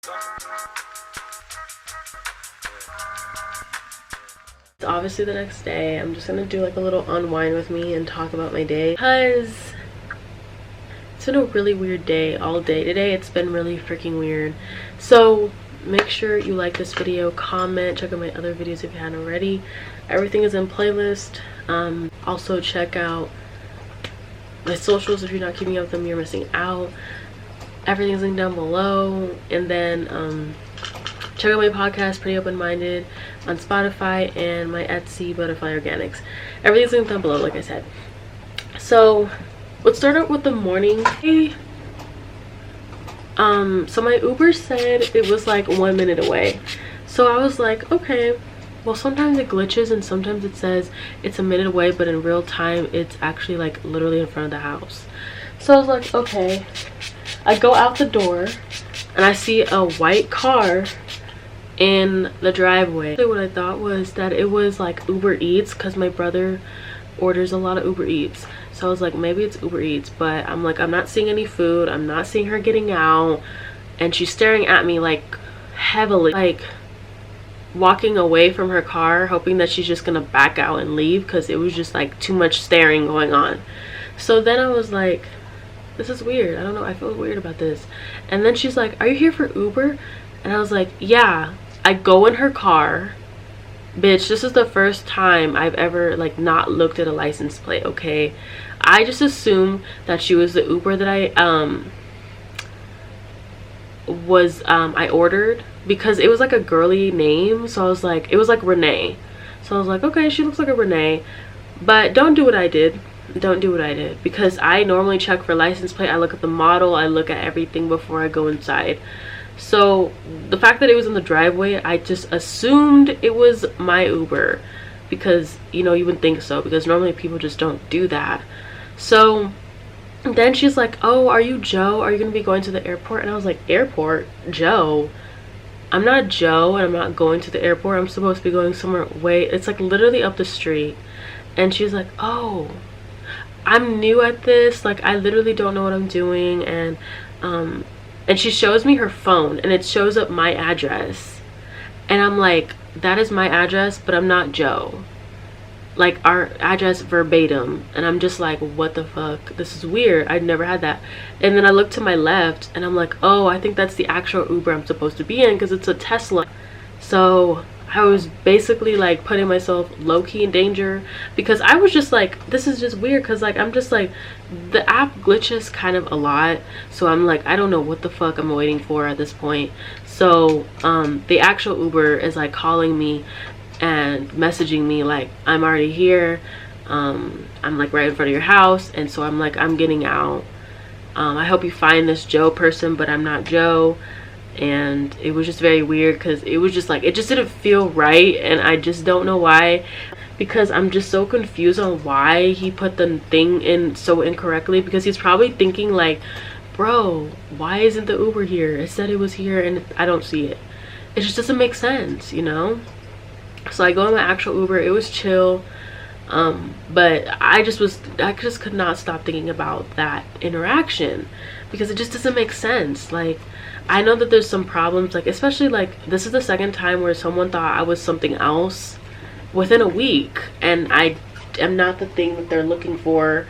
It's obviously the next day. I'm just gonna do like a little unwind with me and talk about my day because it's been a really weird day all day today. It's been really freaking weird. So make sure you like this video, comment, check out my other videos if you haven't already. Everything is in playlist. Also check out my socials. If you're not keeping up with them, you're missing out. Everything's linked down below. And then check out my podcast, Pretty Open-Minded, on Spotify, and my Etsy, Butterfly Organics. Everything's linked down below, like I said. So let's start out with the morning. So my Uber said it was like 1 minute away. So I was like, okay, well, sometimes it glitches and sometimes it says it's a minute away, but in real time it's actually like literally in front of the house. So I was like, okay. I go out the door and I see a white car in the driveway. What I thought was that it was like Uber Eats, because my brother orders a lot of Uber Eats. So I was like, maybe it's Uber Eats, but I'm like, I'm not seeing any food. I'm not seeing her getting out. And she's staring at me like heavily, like walking away from her car, hoping that she's just gonna back out and leave, because it was just like too much staring going on. So then I was like, this is weird. I don't know, I feel weird about this. And then she's like, are you here for Uber? And I was like, yeah. I go in her car. Bitch, this is the first time I've ever like not looked at a license plate, okay? I just assumed that she was the Uber that I ordered, because it was like a girly name. So I was like, it was like Renee. So I was like, okay, she looks like a Renee. But don't do what I did. Don't do what I did, because I normally check for license plate. I look at the model, I look at everything before I go inside. So the fact that it was in the driveway, I just assumed it was my Uber, because you know, you would think so, because normally people just don't do that. So then she's like, oh, are you Joe? Are you gonna be going to the airport? And I was like, airport? Joe? I'm not Joe, and I'm not going to the airport. I'm supposed to be going somewhere way, it's like literally up the street. And she's like, oh, I'm new at this, like I literally don't know what I'm doing. And she shows me her phone and it shows up my address, and I'm like, that is my address, but I'm not Joe, like our address verbatim. And I'm just like, what the fuck, this is weird, I'd never had that. And then I look to my left and I'm like, oh, I think that's the actual Uber I'm supposed to be in, because it's a Tesla. So I was basically like putting myself low-key in danger, because I was just like, this is just weird, because like I'm just like, the app glitches kind of a lot. So I'm like, I don't know what the fuck I'm waiting for at this point. So the actual Uber is like calling me and messaging me like, I'm already here, I'm like right in front of your house. And so I'm like, I'm getting out, I hope you find this Joe person, but I'm not Joe. And it was just very weird, because it was just like, it just didn't feel right, and I just don't know why, because I'm just so confused on why he put the thing in so incorrectly, because he's probably thinking like, bro, why isn't the Uber here? It said it was here and I don't see it. It just doesn't make sense, you know? So I go on my actual Uber. It was chill, but I just could not stop thinking about that interaction, because it just doesn't make sense. Like, I know that there's some problems, like especially like this is the second time where someone thought I was something else within a week, and I am not the thing that they're looking for.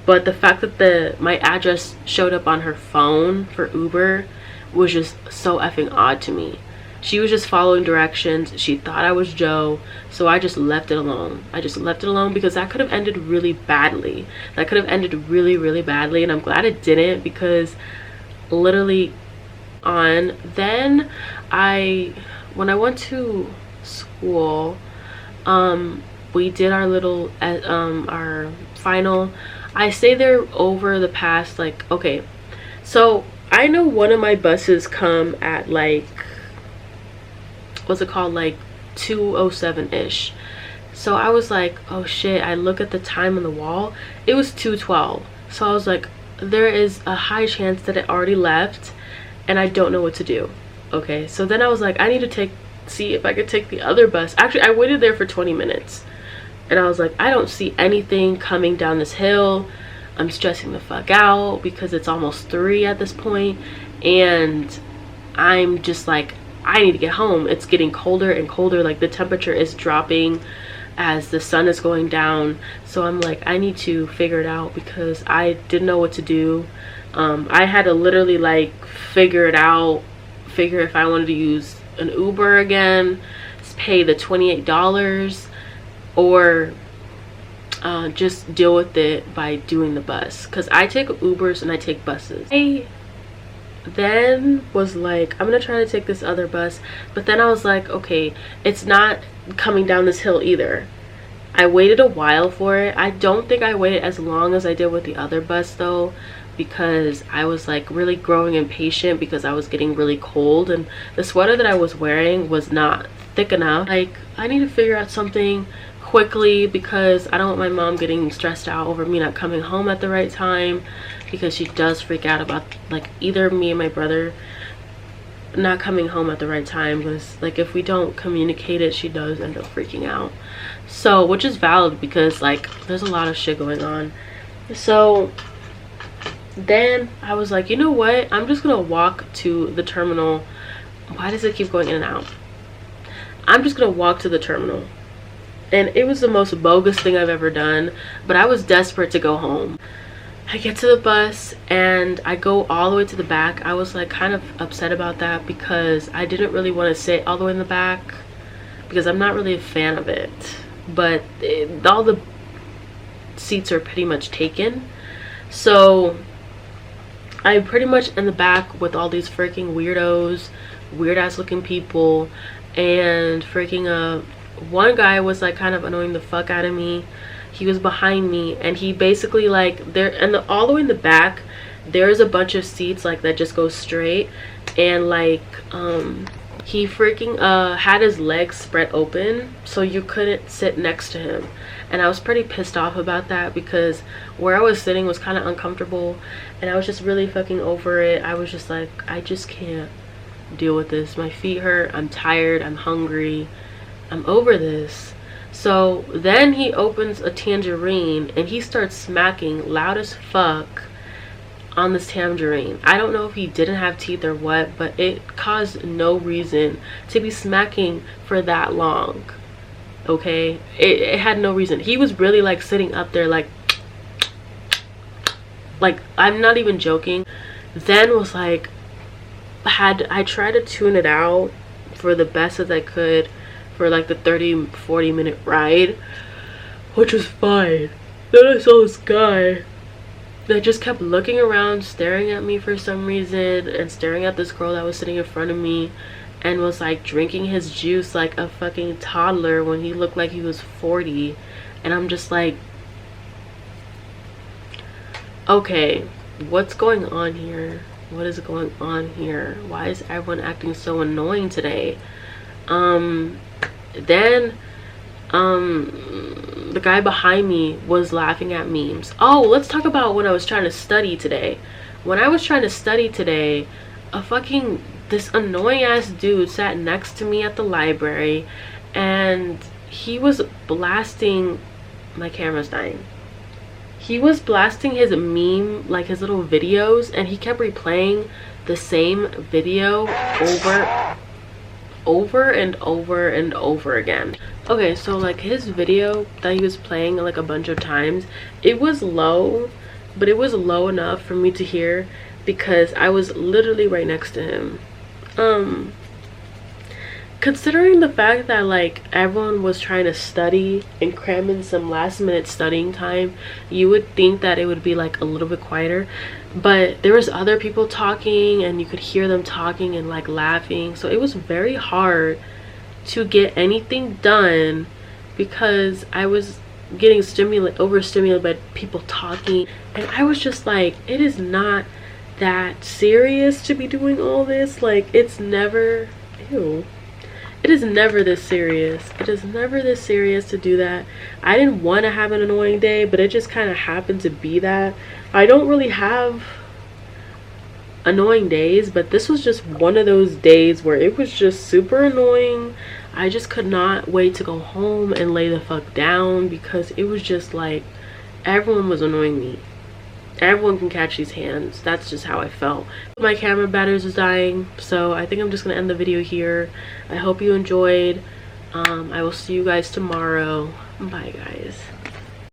But the fact that my address showed up on her phone for Uber was just so effing odd to me. She was just following directions. She thought I was Joe, so I just left it alone. I just left it alone, because that could have ended really badly. That could have ended really, really badly, and I'm glad it didn't, because literally then when I went to school, we did our little our final. I stayed there over the past, like, okay, so I know one of my buses come at like, what's it called, like 2:07-ish. So I was like, oh shit, I look at the time on the wall, it was 2:12. So I was like, there is a high chance that it already left, and I don't know what to do. Okay, so then I was like, I need to see if I could take the other bus. Actually, I waited there for 20 minutes, and I was like, I don't see anything coming down this hill. I'm stressing the fuck out, because it's almost 3 at this point, and I'm just like, I need to get home. It's getting colder and colder. Like the temperature is dropping as the sun is going down. So I'm like, I need to figure it out because I didn't know what to do. I had to literally like figure it out, figure if I wanted to use an Uber again, pay the $28, or just deal with it by doing the bus, because I take Ubers and I take buses. I then was like, I'm gonna try to take this other bus, but then I was like, okay, it's not coming down this hill either. I waited a while for it. I don't think I waited as long as I did with the other bus though, because I was like really growing impatient because I was getting really cold and the sweater that I was wearing was not thick enough. Like, I need to figure out something quickly because I don't want my mom getting stressed out over me not coming home at the right time, because she does freak out about like either me and my brother not coming home at the right time, because like if we don't communicate it, she does end up freaking out. So, which is valid because like there's a lot of shit going on. So then I was like, you know what, I'm just gonna walk to the terminal. Why does it keep going in and out? I'm just gonna walk to the terminal. And it was the most bogus thing I've ever done, but I was desperate to go home. I get to the bus and I go all the way to the back. I was like kind of upset about that because I didn't really want to sit all the way in the back because I'm not really a fan of it. But all the seats are pretty much taken. So I'm pretty much in the back with all these freaking weirdos, weird ass looking people, and freaking one guy was like kind of annoying the fuck out of me. He was behind me and he basically like there, and all the way in the back there's a bunch of seats like that just go straight, and like he freaking had his legs spread open so you couldn't sit next to him. And I was pretty pissed off about that because where I was sitting was kind of uncomfortable and I was just really fucking over it. I was just like, I just can't deal with this. My feet hurt, I'm tired, I'm hungry, I'm over this. So then he opens a tangerine and he starts smacking loud as fuck on this tangerine. I don't know if he didn't have teeth or what, but it caused no reason to be smacking for that long. Okay, it had no reason. He was really like sitting up there like I'm not even joking. Then was like, I tried to tune it out for the best as I could for like the 30-40 minute ride, which was fine. Then I saw this guy that just kept looking around, staring at me for some reason, and staring at this girl that was sitting in front of me, and was like drinking his juice like a fucking toddler when he looked like he was 40. And I'm just like, okay, what's going on here? What is going on here? Why is everyone acting so annoying today? Then the guy behind me was laughing at memes. Oh, let's talk about when I was trying to study today. When I was trying to study today, this annoying ass dude sat next to me at the library and he was blasting, my camera's dying. He was blasting his meme, like his little videos, and he kept replaying the same video over and over and over again. Okay, so like his video that he was playing like a bunch of times, it was low, but it was low enough for me to hear because I was literally right next to him. Considering the fact that like everyone was trying to study and cram in some last minute studying time, you would think that it would be like a little bit quieter, but there was other people talking and you could hear them talking and like laughing, so it was very hard to get anything done because I was getting overstimulated by people talking, and I was just like, it is not that serious to be doing all this. Like, it's never, ew, it is never this serious. It is never this serious to do that. I didn't want to have an annoying day, but it just kind of happened to be that. I don't really have annoying days, but this was just one of those days where it was just super annoying. I just could not wait to go home and lay the fuck down because it was just like everyone was annoying me. everyone can catch these hands. That's just how I felt. My camera batteries is dying, so I think I'm just gonna end the video here. I hope you enjoyed. I will see you guys tomorrow. Bye guys.